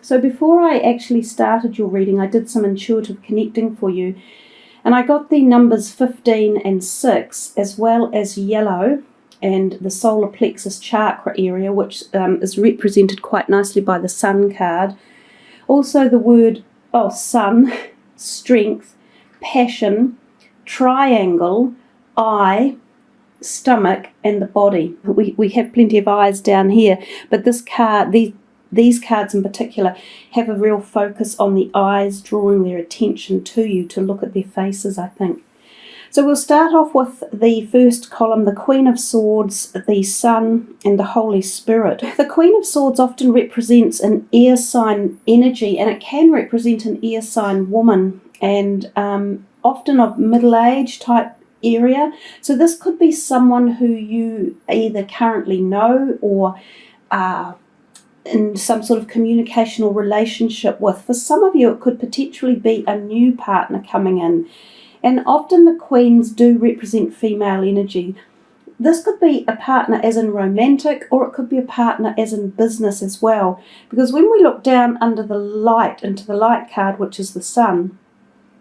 So before I actually started your reading, I did some intuitive connecting for you, and I got the numbers 15 and 6, as well as yellow and the solar plexus chakra area, which is represented quite nicely by the sun card. Also the word sun, strength, passion, triangle, eye, stomach, and the body. We have plenty of eyes down here, but this card, these cards in particular, have a real focus on the eyes, drawing their attention to you to look at their faces, I think. So we'll start off with the first column, the Queen of Swords, the Sun, and the Holy Spirit. The Queen of Swords often represents an air sign energy, and it can represent an air sign woman, and often of middle-age type area. So this could be someone who you either currently know or in some sort of communication or relationship with. For some of you, it could potentially be a new partner coming in. And often the queens do represent female energy. This could be a partner as in romantic, or it could be a partner as in business as well. Because when we look down under the light, into the light card, which is the sun,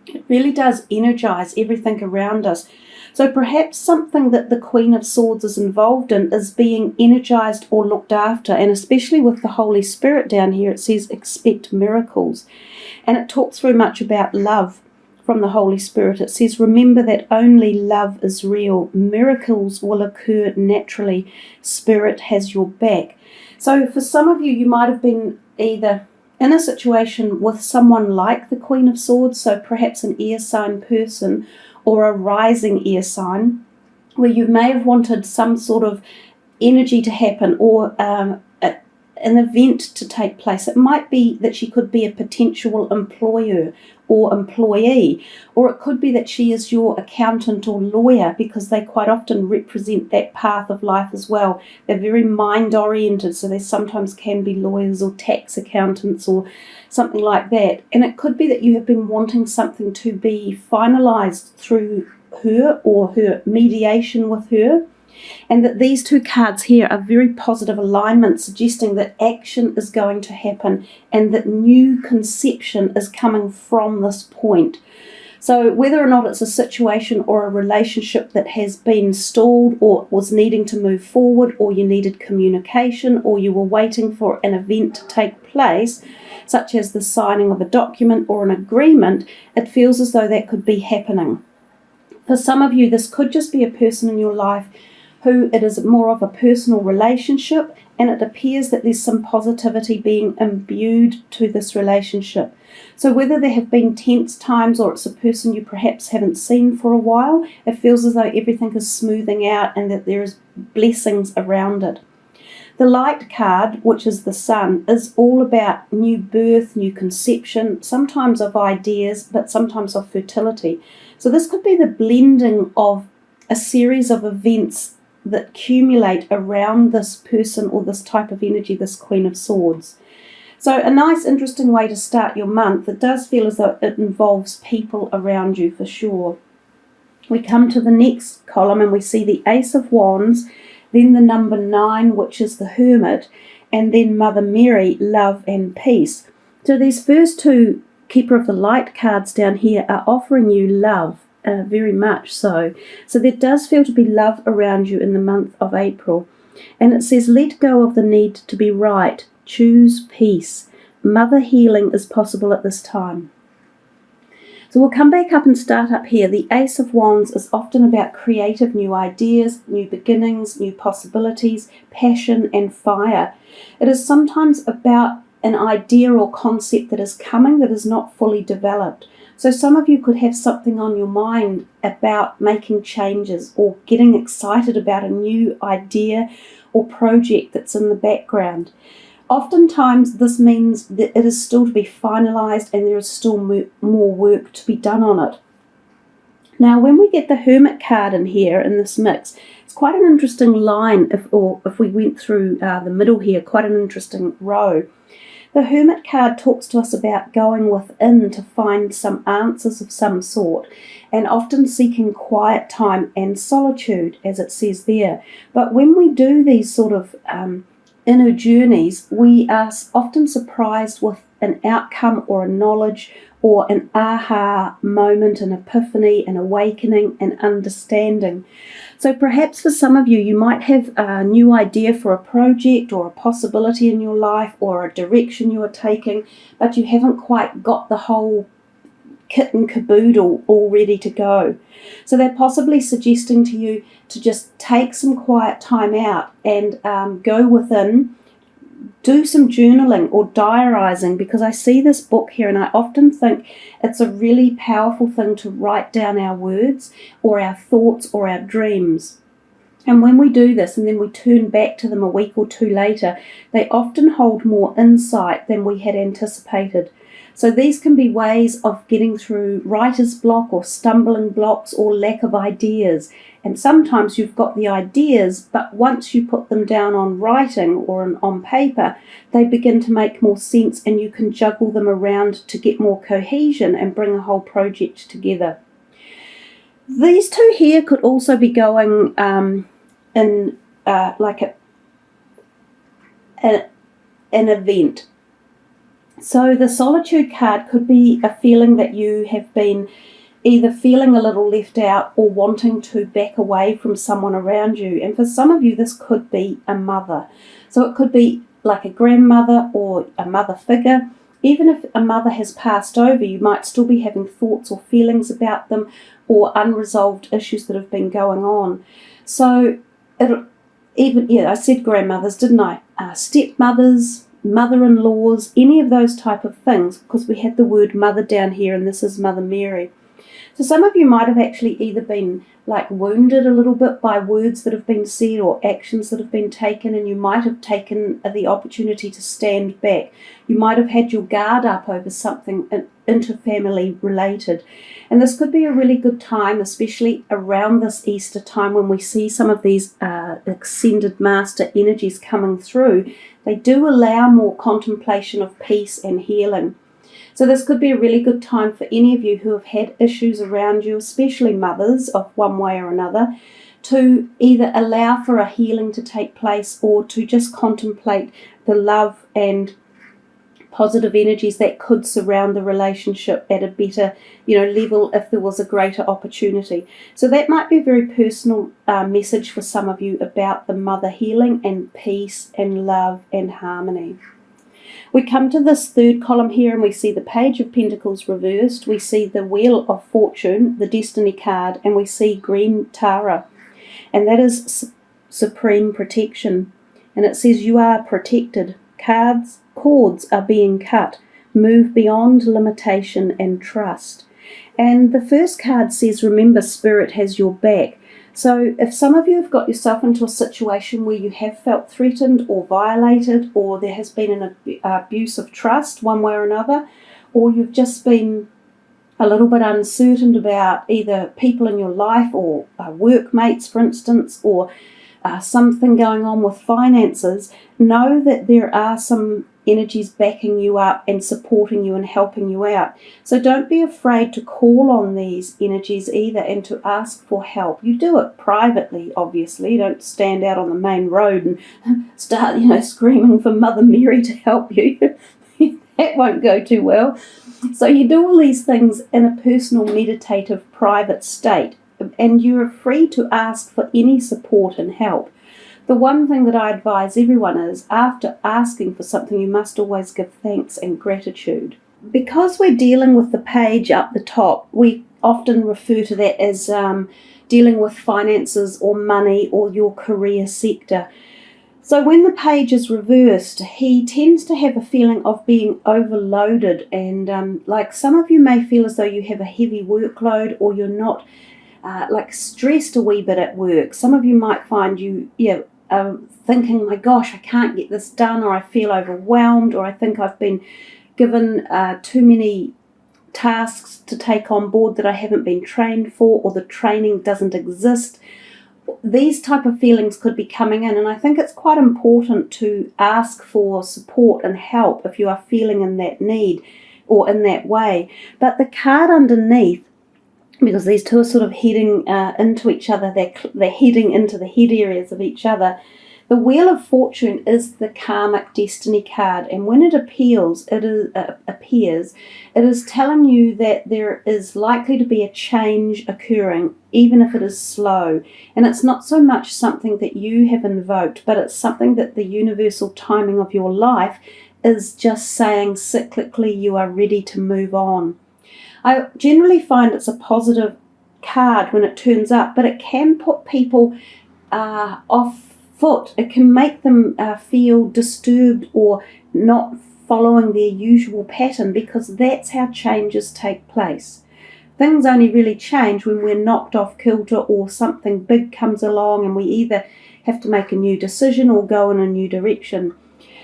it really does energize everything around us. So perhaps something that the Queen of Swords is involved in is being energized or looked after. And especially with the Holy Spirit down here, it says expect miracles. And it talks very much about love. From the Holy Spirit, it says, remember that only love is real. Miracles will occur naturally. Spirit has your back. So for some of you, you might have been either in a situation with someone like the Queen of Swords, so perhaps an air sign person or a rising air sign, where you may have wanted some sort of energy to happen or an event to take place. It might be that she could be a potential employer or employee, or it could be that she is your accountant or lawyer, because they quite often represent that path of life as well. They're very mind-oriented, so they sometimes can be lawyers or tax accountants or something like that. And it could be that you have been wanting something to be finalized through her or her mediation with her. And that these two cards here are very positive alignment, suggesting that action is going to happen and that new conception is coming from this point. So whether or not it's a situation or a relationship that has been stalled or was needing to move forward, or you needed communication, or you were waiting for an event to take place, such as the signing of a document or an agreement, it feels as though that could be happening. For some of you, this could just be a person in your life who it is more of a personal relationship, and it appears that there's some positivity being imbued to this relationship. So whether there have been tense times or it's a person you perhaps haven't seen for a while, it feels as though everything is smoothing out and that there is blessings around it. The light card, which is the sun, is all about new birth, new conception, sometimes of ideas, but sometimes of fertility. So this could be the blending of a series of events that accumulate around this person or this type of energy, this Queen of Swords. So a nice, interesting way to start your month. It does feel as though it involves people around you for sure. We come to the next column and we see the Ace of Wands, then the number 9, which is the Hermit, and then Mother Mary, love and peace. So these first two Keeper of the Light cards down here are offering you love. Very much so. So there does feel to be love around you in the month of April. And it says, let go of the need to be right. Choose peace. Mother healing is possible at this time. So we'll come back up and start up here. The Ace of Wands is often about creative new ideas, new beginnings, new possibilities, passion and fire. It is sometimes about an idea or concept that is coming that is not fully developed. So some of you could have something on your mind about making changes or getting excited about a new idea or project that's in the background. Oftentimes this means that it is still to be finalized and there is still more work to be done on it. Now when we get the Hermit card in here in this mix, it's quite an interesting line if we went through the middle here, quite an interesting row. The Hermit card talks to us about going within to find some answers of some sort, and often seeking quiet time and solitude, as it says there. But when we do these sort of inner journeys, we are often surprised with an outcome or a knowledge or an aha moment, an epiphany, an awakening, an understanding. So perhaps for some of you, you might have a new idea for a project or a possibility in your life or a direction you are taking, but you haven't quite got the whole kit and caboodle all ready to go. So they're possibly suggesting to you to just take some quiet time out and go within, do some journaling or diarising, because I see this book here and I often think it's a really powerful thing to write down our words or our thoughts or our dreams. And when we do this and then we turn back to them a week or two later, they often hold more insight than we had anticipated. So these can be ways of getting through writer's block or stumbling blocks or lack of ideas. And sometimes you've got the ideas, but once you put them down on writing or on paper, they begin to make more sense and you can juggle them around to get more cohesion and bring a whole project together. These two here could also be going in like an event. So the solitude card could be a feeling that you have been either feeling a little left out or wanting to back away from someone around you. And for some of you, this could be a mother. So it could be like a grandmother or a mother figure. Even if a mother has passed over, you might still be having thoughts or feelings about them or unresolved issues that have been going on. So I said grandmothers, didn't I? Stepmothers, mother-in-laws, any of those type of things, because we had the word mother down here and this is Mother Mary. So some of you might have actually either been like wounded a little bit by words that have been said or actions that have been taken, and you might have taken the opportunity to stand back. You might have had your guard up over something interfamily related. And this could be a really good time, especially around this Easter time when we see some of these ascended master energies coming through. They do allow more contemplation of peace and healing. So this could be a really good time for any of you who have had issues around you, especially mothers of one way or another, to either allow for a healing to take place or to just contemplate the love and positive energies that could surround the relationship at a better, level if there was a greater opportunity. So that might be a very personal message for some of you about the mother healing and peace and love and harmony. We come to this third column here and we see the Page of Pentacles reversed, we see the Wheel of Fortune, the Destiny card, and we see green Tara. And that is supreme protection. And it says you are protected. Cords are being cut. Move beyond limitation and trust. And the first card says, remember, Spirit has your back. So if some of you have got yourself into a situation where you have felt threatened or violated, or there has been an abuse of trust one way or another, or you've just been a little bit uncertain about either people in your life or workmates, for instance, or something going on with finances, know that there are some energies backing you up and supporting you and helping you out. So don't be afraid to call on these energies either and to ask for help. You do it privately, obviously. Don't stand out on the main road and start, screaming for Mother Mary to help you. That won't go too well. So you do all these things in a personal, meditative, private state, and you're free to ask for any support and help. The one thing that I advise everyone is, after asking for something, you must always give thanks and gratitude. Because we're dealing with the page up the top, we often refer to that as dealing with finances or money or your career sector. So when the page is reversed, he tends to have a feeling of being overloaded, and like some of you may feel as though you have a heavy workload or you're not stressed a wee bit at work. Some of you might find you thinking, my gosh, I can't get this done, or I feel overwhelmed, or I think I've been given too many tasks to take on board that I haven't been trained for, or the training doesn't exist. These type of feelings could be coming in, and I think it's quite important to ask for support and help if you are feeling in that need or in that way. But the card underneath, because these two are sort of heading into each other, they're heading into the head areas of each other. The Wheel of Fortune is the karmic destiny card, and when it appears, it is telling you that there is likely to be a change occurring, even if it is slow. And it's not so much something that you have invoked, but it's something that the universal timing of your life is just saying cyclically you are ready to move on. I generally find it's a positive card when it turns up, but it can put people off foot. It can make them feel disturbed or not following their usual pattern, because that's how changes take place. Things only really change when we're knocked off kilter or something big comes along and we either have to make a new decision or go in a new direction.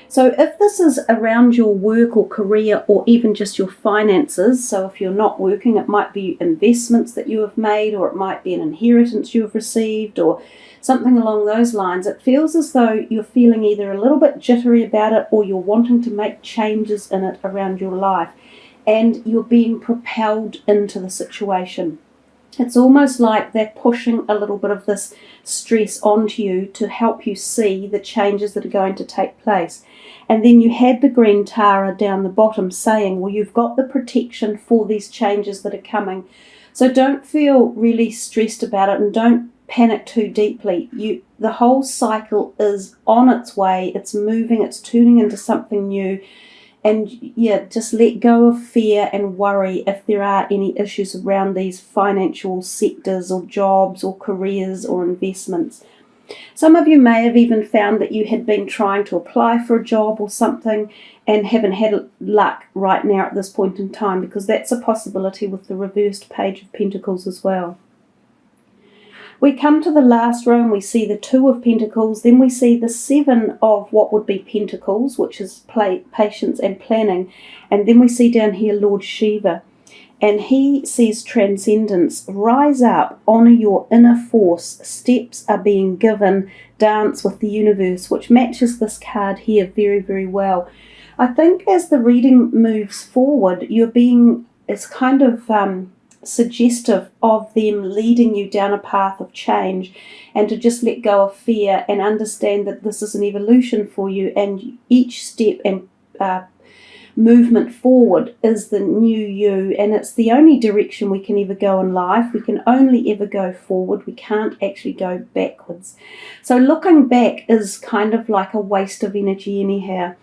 So if this is around your work or career or even just your finances, so if you're not working, it might be investments that you have made, or it might be an inheritance you have received, or something along those lines, it feels as though you're feeling either a little bit jittery about it or you're wanting to make changes in it around your life, and you're being propelled into the situation. It's almost like they're pushing a little bit of this stress onto you to help you see the changes that are going to take place. And then you had the green Tara down the bottom saying, well, you've got the protection for these changes that are coming. So don't feel really stressed about it, and don't panic too deeply. The whole cycle is on its way. It's moving. It's turning into something new. And just let go of fear and worry if there are any issues around these financial sectors or jobs or careers or investments. Some of you may have even found that you had been trying to apply for a job or something and haven't had luck right now at this point in time, because that's a possibility with the reversed Page of Pentacles as well. We come to the last row and we see the Two of Pentacles, then we see the Seven of what would be Pentacles, which is patience and planning, and then we see down here Lord Shiva, and he says transcendence. Rise up, honour your inner force, steps are being given, dance with the universe, which matches this card here very, very well. I think as the reading moves forward, it's kind of suggestive of them leading you down a path of change, and to just let go of fear and understand that this is an evolution for you, and each step and movement forward is the new you, and it's the only direction we can ever go in life. We can only ever go forward. We can't actually go backwards. So looking back is kind of like a waste of energy anyhow.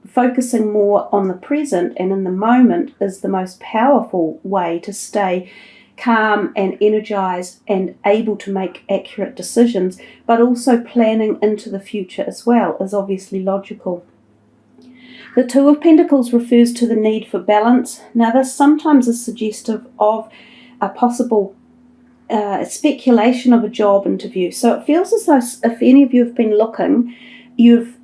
Focusing more on the present and in the moment is the most powerful way to stay calm and energized and able to make accurate decisions, but also planning into the future as well is obviously logical. The Two of Pentacles refers to the need for balance. Now this sometimes is suggestive of a possible speculation of a job interview. So it feels as though if any of you have been looking, you've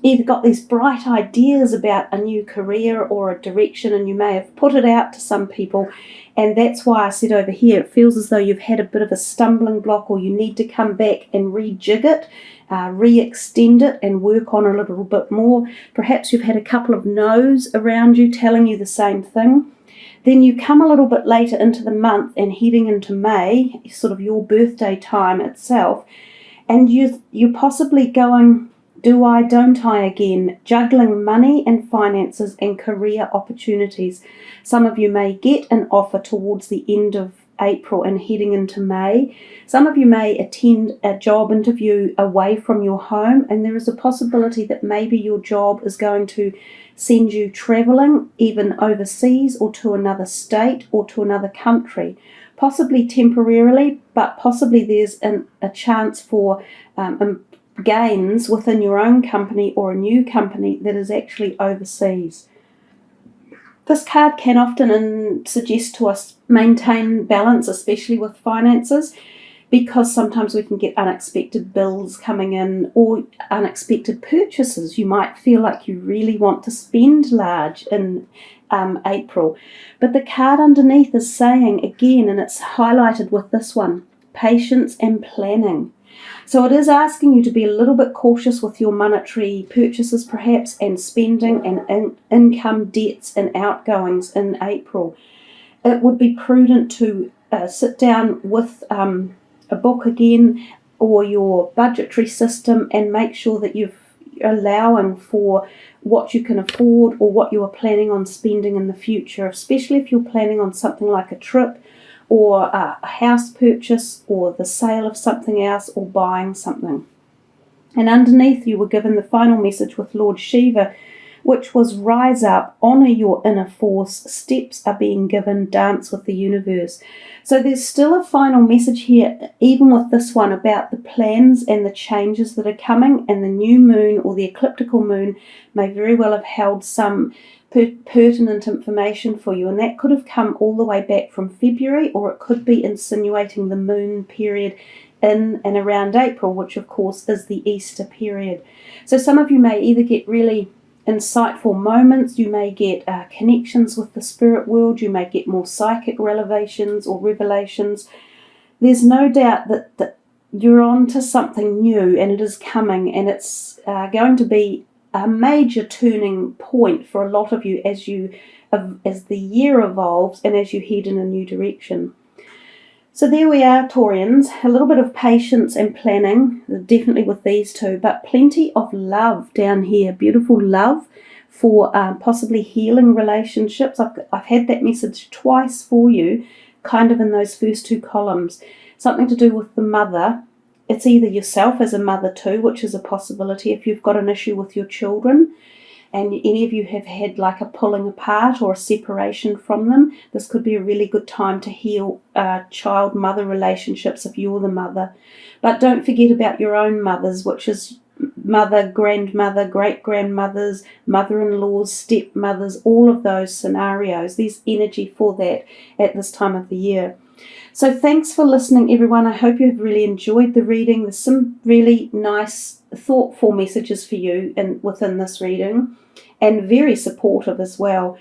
either got these bright ideas about a new career or a direction, and you may have put it out to some people, and that's why I said over here it feels as though you've had a bit of a stumbling block, or you need to come back and rejig it, re-extend it and work on a little bit more. Perhaps you've had a couple of no's around you telling you the same thing. Then you come a little bit later into the month and heading into May, sort of your birthday time itself, and you're possibly going, do I, don't I again, juggling money and finances and career opportunities. Some of you may get an offer towards the end of April and heading into May. Some of you may attend a job interview away from your home, and there is a possibility that maybe your job is going to send you travelling, even overseas or to another state or to another country. Possibly temporarily, but possibly there's a chance for gains within your own company or a new company that is actually overseas. This card can often suggest to us maintain balance, especially with finances, because sometimes we can get unexpected bills coming in or unexpected purchases. You might feel like you really want to spend large in April, but the card underneath is saying again, and it's highlighted with this one, patience and planning. So it is asking you to be a little bit cautious with your monetary purchases perhaps, and spending and income, debts and outgoings in April. It would be prudent to sit down with a book again or your budgetary system, and make sure that you're allowing for what you can afford or what you are planning on spending in the future, especially if you're planning on something like a trip or a house purchase or the sale of something else or buying something. And underneath you were given the final message with Lord Shiva, which was rise up, honour your inner force, steps are being given, dance with the universe. So there's still a final message here, even with this one, about the plans and the changes that are coming, and the new moon or the ecliptical moon may very well have held some pertinent information for you, and that could have come all the way back from February, or it could be insinuating the moon period in and around April, which of course is the Easter period. So some of you may either get really insightful moments, you may get connections with the spirit world, you may get more psychic revelations or revelations. There's no doubt that you're on to something new, and it is coming, and it's going to be a major turning point for a lot of you as the year evolves and as you head in a new direction. So there we are, Taurians. A little bit of patience and planning, definitely with these two, but plenty of love down here. Beautiful love for possibly healing relationships. I've had that message twice for you, kind of in those first two columns. Something to do with the mother. It's either yourself as a mother too, which is a possibility if you've got an issue with your children, and any of you have had like a pulling apart or a separation from them. This could be a really good time to heal child-mother relationships if you're the mother. But don't forget about your own mothers, which is mother, grandmother, great-grandmothers, mother-in-laws, stepmothers, all of those scenarios. There's energy for that at this time of the year. So thanks for listening, everyone. I hope you have really enjoyed the reading. There's some really nice, thoughtful messages for you within this reading, and very supportive as well.